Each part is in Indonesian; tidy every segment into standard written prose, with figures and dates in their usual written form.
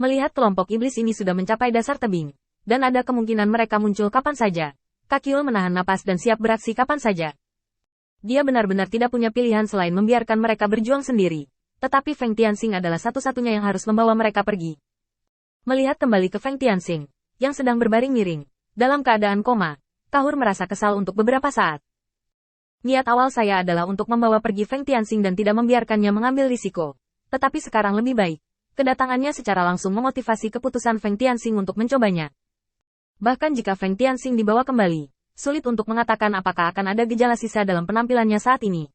Melihat kelompok iblis ini sudah mencapai dasar tebing, dan ada kemungkinan mereka muncul kapan saja, Kakyul menahan napas dan siap beraksi kapan saja. Dia benar-benar tidak punya pilihan selain membiarkan mereka berjuang sendiri. Tetapi Feng Tianxing adalah satu-satunya yang harus membawa mereka pergi. Melihat kembali ke Feng Tianxing, yang sedang berbaring miring, dalam keadaan koma, Kahur merasa kesal untuk beberapa saat. Niat awal saya adalah untuk membawa pergi Feng Tianxing dan tidak membiarkannya mengambil risiko. Tetapi sekarang lebih baik. Kedatangannya secara langsung memotivasi keputusan Feng Tianxing untuk mencobanya. Bahkan jika Feng Tianxing dibawa kembali, sulit untuk mengatakan apakah akan ada gejala sisa dalam penampilannya saat ini.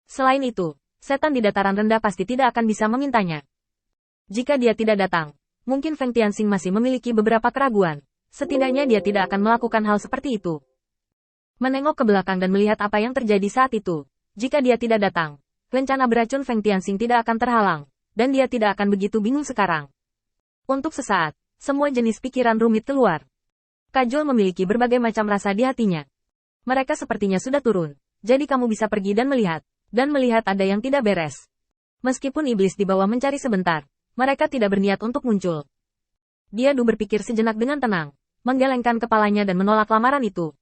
Selain itu, setan di dataran rendah pasti tidak akan bisa memintanya. Jika dia tidak datang, mungkin Feng Tianxing masih memiliki beberapa keraguan. Setidaknya dia tidak akan melakukan hal seperti itu. Menengok ke belakang dan melihat apa yang terjadi saat itu. Jika dia tidak datang, rencana beracun Feng Tianxing tidak akan terhalang, dan dia tidak akan begitu bingung sekarang. Untuk sesaat, semua jenis pikiran rumit keluar. Kajol memiliki berbagai macam rasa di hatinya. Mereka sepertinya sudah turun, jadi kamu bisa pergi dan melihat ada yang tidak beres. Meskipun iblis dibawa mencari sebentar, mereka tidak berniat untuk muncul. Dia berpikir sejenak dengan tenang, menggelengkan kepalanya dan menolak lamaran itu.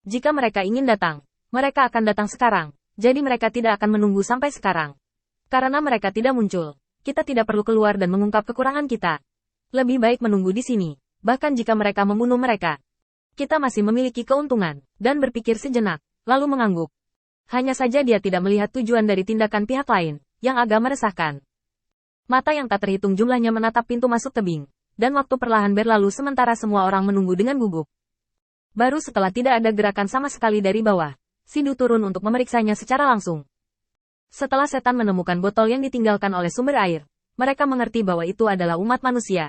Jika mereka ingin datang, mereka akan datang sekarang, jadi mereka tidak akan menunggu sampai sekarang. Karena mereka tidak muncul, kita tidak perlu keluar dan mengungkap kekurangan kita. Lebih baik menunggu di sini, bahkan jika mereka membunuh mereka. Kita masih memiliki keuntungan, dan berpikir sejenak, lalu mengangguk. Hanya saja dia tidak melihat tujuan dari tindakan pihak lain, yang agak meresahkan. Mata yang tak terhitung jumlahnya menatap pintu masuk tebing, dan waktu perlahan berlalu sementara semua orang menunggu dengan gugup. Baru setelah tidak ada gerakan sama sekali dari bawah, Sindu turun untuk memeriksanya secara langsung. Setelah setan menemukan botol yang ditinggalkan oleh sumber air, mereka mengerti bahwa itu adalah umat manusia.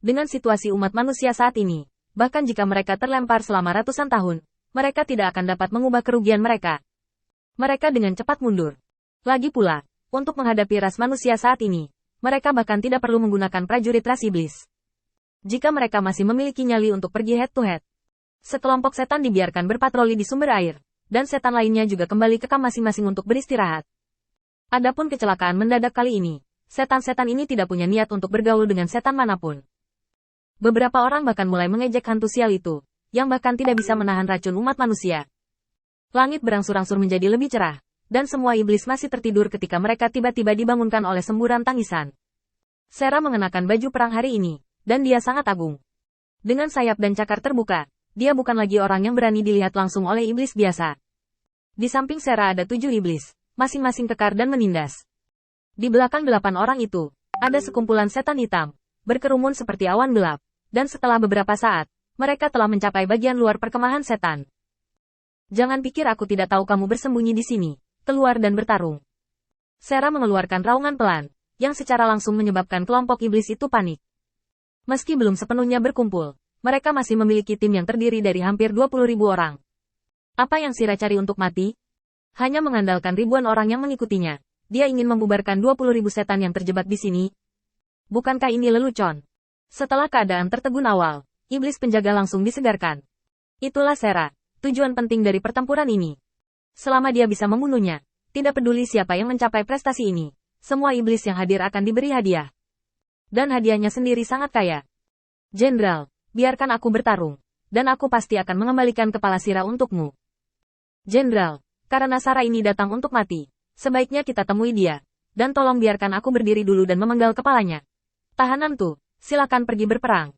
Dengan situasi umat manusia saat ini, bahkan jika mereka terlempar selama ratusan tahun, mereka tidak akan dapat mengubah kerugian mereka. Mereka dengan cepat mundur. Lagi pula, untuk menghadapi ras manusia saat ini, mereka bahkan tidak perlu menggunakan prajurit ras iblis. Jika mereka masih memiliki nyali untuk pergi head-to-head, sekelompok setan dibiarkan berpatroli di sumber air, dan setan lainnya juga kembali ke kamp masing-masing untuk beristirahat. Adapun kecelakaan mendadak kali ini, setan-setan ini tidak punya niat untuk bergaul dengan setan manapun. Beberapa orang bahkan mulai mengejek hantu sial itu, yang bahkan tidak bisa menahan racun umat manusia. Langit berangsur-angsur menjadi lebih cerah, dan semua iblis masih tertidur ketika mereka tiba-tiba dibangunkan oleh semburan tangisan. Sera mengenakan baju perang hari ini, dan dia sangat agung. Dengan sayap dan cakar terbuka, dia bukan lagi orang yang berani dilihat langsung oleh iblis biasa. Di samping Sera ada 7 iblis, masing-masing kekar dan menindas. Di belakang 8 orang itu, ada sekumpulan setan hitam, berkerumun seperti awan gelap, dan setelah beberapa saat, mereka telah mencapai bagian luar perkemahan setan. Jangan pikir aku tidak tahu kamu bersembunyi di sini, keluar dan bertarung. Sera mengeluarkan raungan pelan, yang secara langsung menyebabkan kelompok iblis itu panik. Meski belum sepenuhnya berkumpul, mereka masih memiliki tim yang terdiri dari hampir 20.000 orang. Apa yang Sira cari untuk mati? Hanya mengandalkan ribuan orang yang mengikutinya. Dia ingin membubarkan 20.000 setan yang terjebak di sini. Bukankah ini lelucon? Setelah keadaan tertegun awal, iblis penjaga langsung disegarkan. Itulah Sera, tujuan penting dari pertempuran ini. Selama dia bisa membunuhnya, tidak peduli siapa yang mencapai prestasi ini, semua iblis yang hadir akan diberi hadiah. Dan hadiahnya sendiri sangat kaya. Jenderal, biarkan aku bertarung, dan aku pasti akan mengembalikan kepala Sira untukmu. Jenderal, karena Sara ini datang untuk mati, sebaiknya kita temui dia, dan tolong biarkan aku berdiri dulu dan memenggal kepalanya. Tahananku, silakan pergi berperang.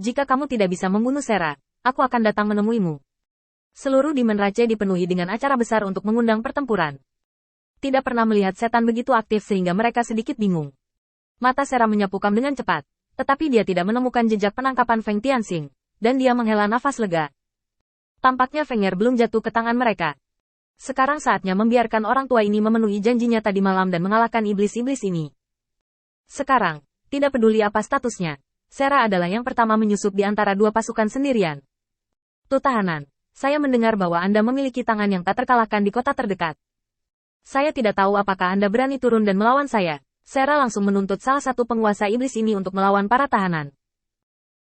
Jika kamu tidak bisa membunuh Sera, aku akan datang menemuimu. Seluruh Demon Rache dipenuhi dengan acara besar untuk mengundang pertempuran. Tidak pernah melihat setan begitu aktif sehingga mereka sedikit bingung. Mata Sera menyapu kamp dengan cepat, tetapi dia tidak menemukan jejak penangkapan Feng Tianxing, dan dia menghela nafas lega. Tampaknya Fenger belum jatuh ke tangan mereka. Sekarang saatnya membiarkan orang tua ini memenuhi janjinya tadi malam dan mengalahkan iblis-iblis ini. Sekarang, tidak peduli apa statusnya, Sera adalah yang pertama menyusup di antara dua pasukan sendirian. Tahanan, saya mendengar bahwa Anda memiliki tangan yang tak terkalahkan di kota terdekat. Saya tidak tahu apakah Anda berani turun dan melawan saya. Sera langsung menuntut salah satu penguasa iblis ini untuk melawan para tahanan.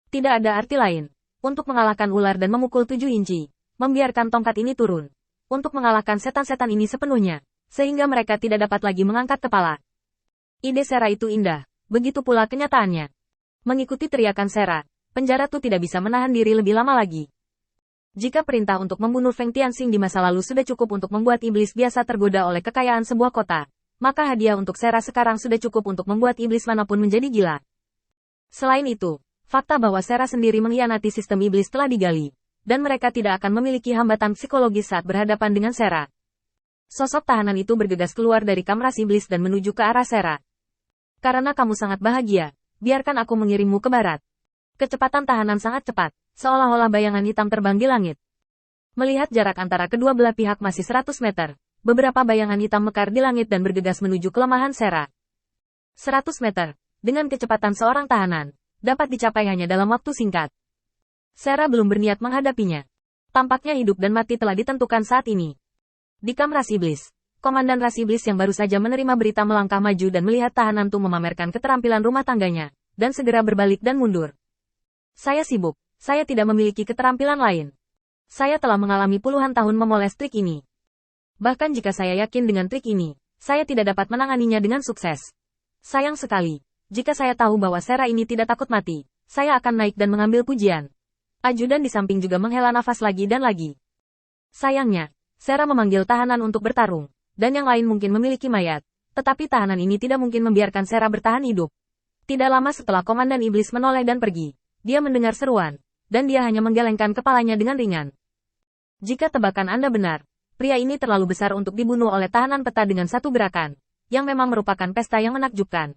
Tidak ada arti lain. Untuk mengalahkan ular dan memukul 7 inci, membiarkan tongkat ini turun. Untuk mengalahkan setan-setan ini sepenuhnya, sehingga mereka tidak dapat lagi mengangkat kepala. Ide Sera itu indah, begitu pula kenyataannya. Mengikuti teriakan Sera, penjara Tu tidak bisa menahan diri lebih lama lagi. Jika perintah untuk membunuh Feng Tianxing di masa lalu sudah cukup untuk membuat iblis biasa tergoda oleh kekayaan sebuah kota, maka hadiah untuk Sera sekarang sudah cukup untuk membuat iblis manapun menjadi gila. Selain itu, fakta bahwa Sera sendiri mengkhianati sistem iblis telah digali, dan mereka tidak akan memiliki hambatan psikologis saat berhadapan dengan Sera. Sosok tahanan itu bergegas keluar dari kamar iblis dan menuju ke arah Sera. Karena kamu sangat bahagia, biarkan aku mengirimmu ke barat. Kecepatan tahanan sangat cepat, seolah-olah bayangan hitam terbang di langit. Melihat jarak antara kedua belah pihak masih 100 meter, beberapa bayangan hitam mekar di langit dan bergegas menuju kelemahan Sera. 100 meter, dengan kecepatan seorang tahanan, dapat dicapai hanya dalam waktu singkat. Sera belum berniat menghadapinya. Tampaknya hidup dan mati telah ditentukan saat ini. Di kamar ras iblis, Komandan ras iblis yang baru saja menerima berita melangkah maju dan melihat tahanan Tu memamerkan keterampilan rumah tangganya, dan segera berbalik dan mundur. Saya sibuk, saya tidak memiliki keterampilan lain. Saya telah mengalami puluhan tahun memoles trik ini. Bahkan jika saya yakin dengan trik ini, saya tidak dapat menanganinya dengan sukses. Sayang sekali, jika saya tahu bahwa Sera ini tidak takut mati, saya akan naik dan mengambil pujian. Ajudan di samping juga menghela nafas lagi dan lagi. Sayangnya, Sera memanggil tahanan untuk bertarung, dan yang lain mungkin memiliki mayat, tetapi tahanan ini tidak mungkin membiarkan Sera bertahan hidup. Tidak lama setelah Komandan Iblis menoleh dan pergi, dia mendengar seruan, dan dia hanya menggelengkan kepalanya dengan ringan. Jika tebakan Anda benar, pria ini terlalu besar untuk dibunuh oleh tahanan peta dengan satu gerakan, yang memang merupakan pesta yang menakjubkan.